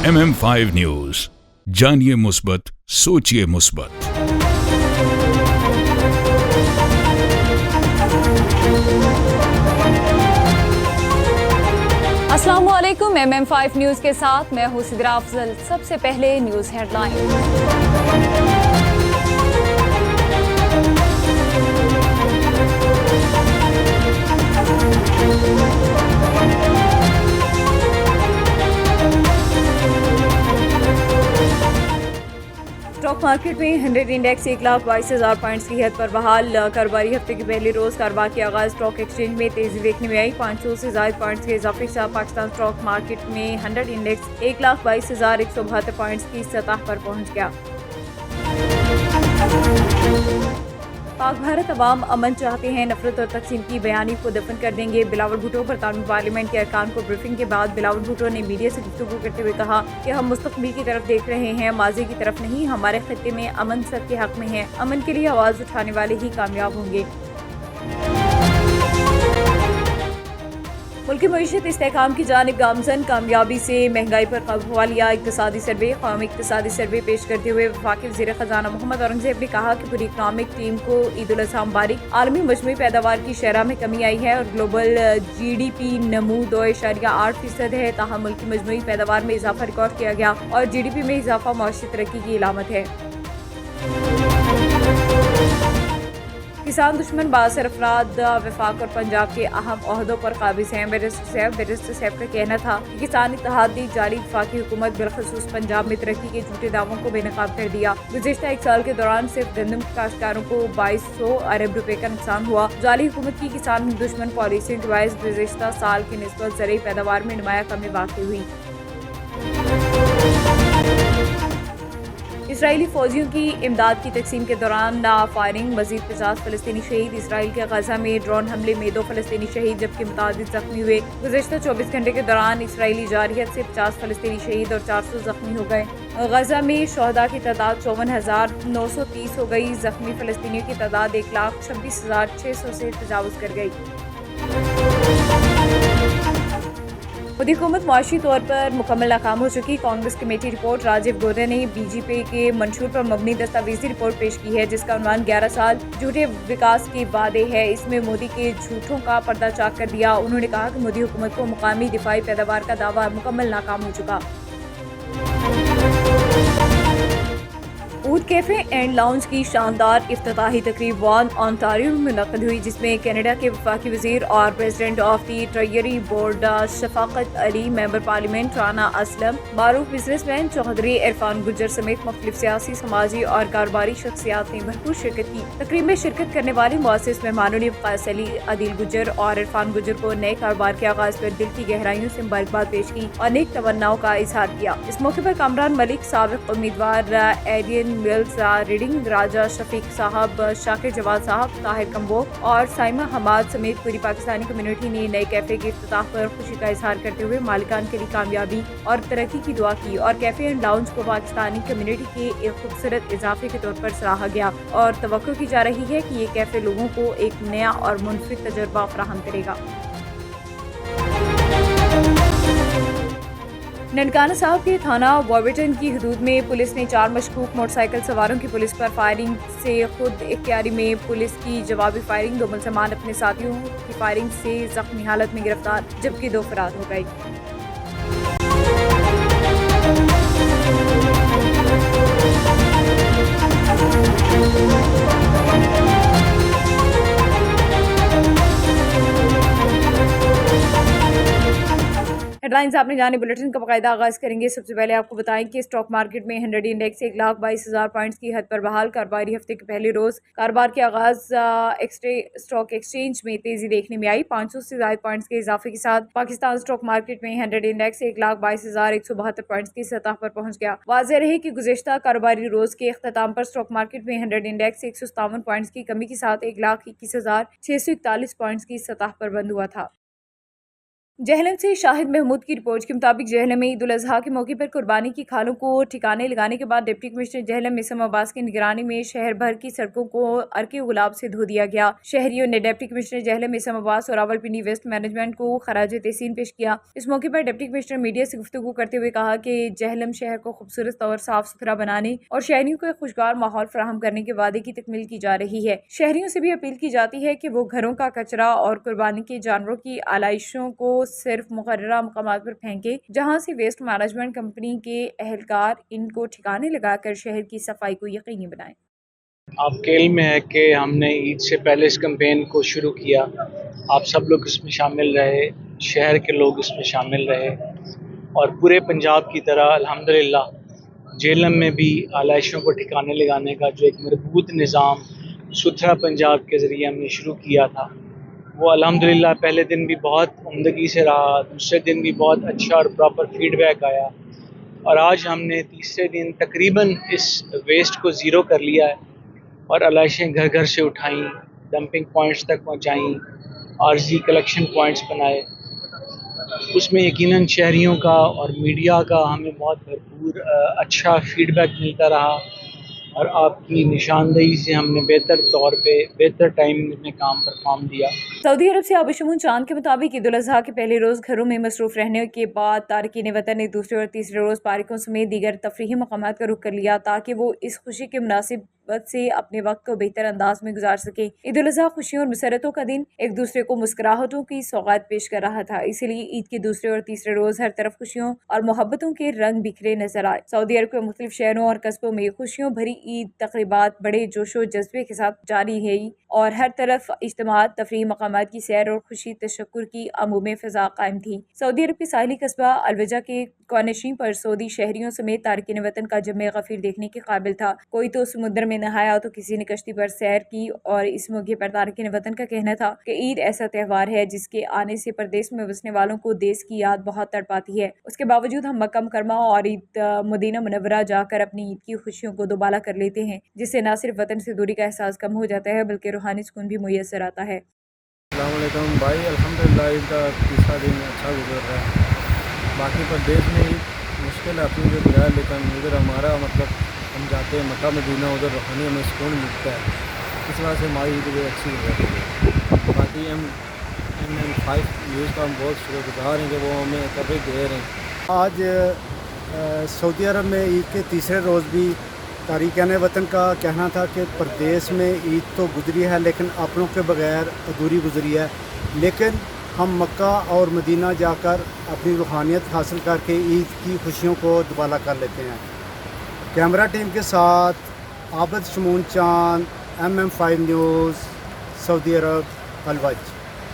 MM5 news, जानिए मुस्बत, सोचिए मुस्बत। अस्सलामुअलैकुम। MM5 न्यूज के साथ मैं हूं सिद्रा अफजल। सबसे पहले न्यूज हेडलाइन। स्टॉक मार्केट में 100 इंडेक्स 1,22,000 पॉइंट्स की हद पर बहाल। कारोबारी हफ्ते के पहले रोज कारोबार के आगाज स्टॉक एक्सचेंज में तेजी देखने में आई। 500 से ज्यादा पॉइंट्स के इजाफे के साथ पाकिस्तान स्टॉक मार्केट में 100 इंडेक्स 1,22,172 पॉइंट्स की सतह पर पहुंच गया। पाक भारत अवाम अमन चाहते हैं, नफरत और तकसीम की बयानी को दफन कर देंगे। बिलावल भुट्टो। बरतानवी पार्लियामेंट के अरकान को ब्रीफिंग के बाद बिलावल भुट्टो ने मीडिया से गुफ्तगू करते हुए कहा कि हम मुस्तकबिल की तरफ देख रहे हैं, माजी की तरफ नहीं। हमारे खत्ते में अमन सबके हक में है। अमन के लिए आवाज उठाने वाले ही कामयाब होंगे। मुल्की मईशत इस्तेहकाम की जानिब गामजन, कामयाबी से महंगाई पर काबू पा लिया। इक्तिसादी सर्वे। कौमी इक्तिसादी सर्वे पेश करते हुए वफाकी वज़ीर ख़जाना मोहम्मद औरंगज़ेब ने कहा कि पूरी इकनॉमिक टीम को ईद उल अज़हा मुबारक। आलमी मजमूई पैदावार की शरह में कमी आई है और ग्लोबल GDP नमू 2.8% है। ताहम मुल्की मजमूई पैदावार में इजाफा रिकॉर्ड किया गया और GDP में इजाफा मुआशी तरक्की की अलामत है। किसान दुश्मन बासर अफराद वफाक और पंजाब के अहम ओहदों पर काबिज हैं। बैरिस्टर साहब का कहना था कि किसान इत्तेहाद ने जाली वफाकी हुकूमत बिलखसूस पंजाब में तरक्की के झूठे दावों को बेनकाब कर दिया। गुज़िश्ता एक साल के दौरान सिर्फ गंदम के काश्तकारों को 2200 अरब रुपए का नुकसान हुआ। जाली हुकूमत की किसान दुश्मन पॉलिसियों के बायस गुज़िश्ता साल की निस्बत ज़रई पैदावार में नुमाया कमी वाक़ई हुई। इसराइली फौजियों की इमदाद की तकसीम के दौरान फायरिंग, मजीद 50 फलस्तीनी शहीद। इसराइल के गजा में ड्रोन हमले में 2 फलस्तीनी शहीद जबकि मुतादिद जख्मी हुए। गुज़िश्ता 24 घंटे के दौरान इसराइली जारहियत से 50 फलस्तीनी शहीद और 400 जख्मी हो गए। गजा में शहदा की तादाद 54,930 हो गई। जख्मी फलस्तीनियों की तादाद 1,26,600 से तजावुज़ कर गई। मोदी हुकूमत मुआशी तौर पर मुकम्मल नाकाम हो चुकी। Congress committee report. राजीव गौड़ा ने BJP के मंशूर पर मबनी दस्तावेजी रिपोर्ट पेश की है जिसका उन्वान 11 साल झूठे विकास के वादे है। इसमें मोदी के झूठों का पर्दा चाक कर दिया। उन्होंने कहा कि मोदी हुकूमत को मुकामी दिफाई पैदावार का दावा मुकम्मल नाकाम हो चुका। ऊद कैफे एंड लाउंज की शानदार इफ्तिताही तकरीब वन ओंटारियो में मुनक्किद हुई जिसमें कनाडा के वफाकी वज़ीर और president of the treasury board Shafqat Ali, member parliament Rana Aslam, मारूफ बिजनेसमैन चौधरी इरफान गुज्जर समेत मुख्तलिफ सियासी, समाजी और कारोबारी शख्सियात ने भरपूर शिरकत की। तकरीब में शिरकत करने वाले मुअस्सिस मेहमानों ने वक़ास अली, आदिल गुज्जर और इरफान गुज्जर को नए कारोबार के आगाज पर दिल की गहराइयों से मुबारकबाद पेश की और नेक तमन्नाओं का इजहार किया। इस मौके पर कामरान मलिक, साबिक उम्मीदवार एडियन मिल्स रीडिंग, राजा शफीक साहब, शाकिर जवाद साहब, ताहिर कम्बो और साइमा हमाद समेत पूरी पाकिस्तानी कम्युनिटी ने नए कैफे के इफ्तिताह पर खुशी का इजहार करते हुए मालिकान के लिए कामयाबी और तरक्की की दुआ की और कैफे एंड लाउंज को पाकिस्तानी कम्युनिटी के एक खूबसूरत इजाफे के तौर पर सराहा गया और तवक्को की जा रही है कि ये कैफे लोगों को एक नया और मुनफरिद तजुर्बा फराहम करेगा। ननकाना साहब के थाना वॉर्बिटन की हदूद में पुलिस ने 4 मशकूक मोटरसाइकिल सवारों की पुलिस पर फायरिंग से खुद इख्तियारी में पुलिस की जवाबी फायरिंग। 2 मुलजमान अपने साथियों की फायरिंग से जख्मी हालत में गिरफ्तार जबकि 2 फरार हो गए। हेडलाइंस आपने जाने। बुलेटिन का बाकायदा आगाज करेंगे। सबसे पहले आपको बताएं कि स्टॉक मार्केट में 100 इंडेक्स 1,22,000 पॉइंट्स की हद पर बहाल। कारोबारी हफ्ते के पहले रोज कारोबार के आगाज स्टॉक एक्सचेंज में तेजी देखने में आई। 500 से ज्यादा पॉइंट्स के इजाफे के साथ पाकिस्तान स्टॉक मार्केट में 100 इंडेक्स 1,22,172 पॉइंट्स की सतह पर पहुंच गया। वाज़ेह रहे कि गुज़िश्ता कारोबारी रोज के अख्ताम पर स्टॉक मार्केट में 100 इंडेक्स 157 पॉइंट्स की कमी के साथ 1,21,641 पॉइंट्स की सतह पर बंद हुआ था। जहलम से शाहिद महमूद की रिपोर्ट के मुताबिक जहलम में ईद उल अजहा के मौके पर कुर्बानी की खालों को ठिकाने लगाने के बाद डिप्टी कमिश्नर जहलम मिसम अब्बास की निगरानी में शहर भर की सड़कों को अर्के गुलाब से धो दिया गया। शहरियों ने डिप्टी कमिश्नर जहलम मिसम अब्बास और रावलपिंडी वेस्ट मैनेजमेंट को खराज तहसीन पेश किया। इस मौके पर डिप्टी कमिश्नर मीडिया से गुफ्तगू करते हुए कहा कि जहलम शहर को खूबसूरत और साफ सुथरा बनाने और शहरियों को एक खुशगवार माहौल फराहम करने के वादे की तकमील की जा रही है। शहरियों से भी अपील की जाती है कि वो घरों का कचरा और कुर्बानी के जानवरों की आलाइशों को सिर्फ मुकर्ररा मकामात पर फेंके, जहां से वेस्ट मैनेजमेंट कंपनी के एहलकार इनको ठिकाने लगाकर शहर की सफाई को यकीनी बनाएं। आप केल में है कि हमने ईद से पहले इस कैंपेन को शुरू किया। आप सब लोग इसमें शामिल रहे, शहर के लोग इसमें शामिल रहे और पूरे पंजाब की तरह अल्हम्दुलिल्लाह जेलम में भी आलाइशों को ठिकाने लगाने का जो एक मजबूत निज़ाम सुथरा पंजाब के ज़रिए हमने शुरू किया था, वो अल्हम्दुलिल्लाह पहले दिन भी बहुत उम्दगी से रहा, दूसरे दिन भी बहुत अच्छा और प्रॉपर फीडबैक आया और आज हमने तीसरे दिन तकरीबन इस वेस्ट को ज़ीरो कर लिया है और आलाइशें घर घर से उठाई, डंपिंग पॉइंट्स तक पहुंचाई, आरजी कलेक्शन पॉइंट्स बनाए। उसमें यकीनन शहरियों का और मीडिया का हमें बहुत भरपूर अच्छा फीडबैक मिलता रहा और आपकी निशानदेही से हमने बेहतर तौर पे बेहतर टाइम में काम परफॉर्म दिया। सऊदी अरब से आबिशमून चांद के मुताबिक ईद उल अजहा के पहले रोज घरों में मसरूफ रहने के बाद तारकीन वतन ने दूसरे और तीसरे रोज पार्कों समेत दीगर तफरीही मकामात का रुख कर लिया ताकि वो इस खुशी के मुनासिब से अपने वक्त को बेहतर अंदाज में गुजार सके। ईद उल अजहा खुशियों और मसरतों का दिन एक दूसरे को मुस्कुराहटों की सौगात पेश कर रहा था, इसीलिए ईद के दूसरे और तीसरे रोज हर तरफ खुशियों और मोहब्बतों के रंग बिखरे नजर आए। सऊदी अरब के मुख्तलिफ शहरों और कस्बों में खुशियों भरी ईद तकरीबात बड़े जोशो जज्बे के साथ जारी है और हर तरफ इज्तिमात, तफरीही मकामात की सैर और खुशी तशक्कुर की अमूम फिजा कायम थी। सऊदी अरब के साहिली कस्बा अलवजा के कौनशीं पर सऊदी शहरियों समेत तारकीन वतन का जमे गफीर देखने के काबिल था। कोई तो समुद्र में नहाया तो किसी ने कश्ती पर सैर की और इस मौके पर तारकीन वतन का कहना था कि ईद ऐसा त्यौहार है जिसके आने से परदेश में बसने वालों को देश की याद बहुत तड़पाती है। उसके बावजूद हम मक्का मुकरमा और ईद मदीना मुनव्वरा जाकर अपनी ईद की खुशियों को दोबाला कर लेते हैं, जिससे न सिर्फ वतन से दूरी का एहसास कम हो जाता है बल्कि रूहानी सुकून भी मुयस्सर आता है। अस्सलाम वालेकुम भाई, अल्हम्दुलिल्लाह ईद का तीसरा दिन अच्छा गुजर रहा है। बाकी प्रदेश में ईद मुश्किल है अपनी जो गुजरा, लेकिन उधर हमारा मतलब हम जाते हैं मक्का मदीना, उधर रूहानी हमें सुकून मिलता है, इस वजह से हमारी ईद भी अच्छी गुजर रही है। बाकी M5 न्यूज़ का हम बहुत शुक्रगुजार हैं कि वो हमें कवरेज दे रहे हैं। आज सऊदी अरब में ईद के तीसरे रोज़ भी तारिकान वतन का कहना था कि प्रदेश में ईद तो गुजरी है लेकिन अपनों के बगैर अधूरी गुजरी है, लेकिन हम मक्का और मदीना जाकर अपनी रूहानियत हासिल करके ईद की खुशियों को दुबाला कर लेते हैं। कैमरा टीम के साथ आबिद शमून चांद, MM5 न्यूज़, सऊदी अरब, अलवज।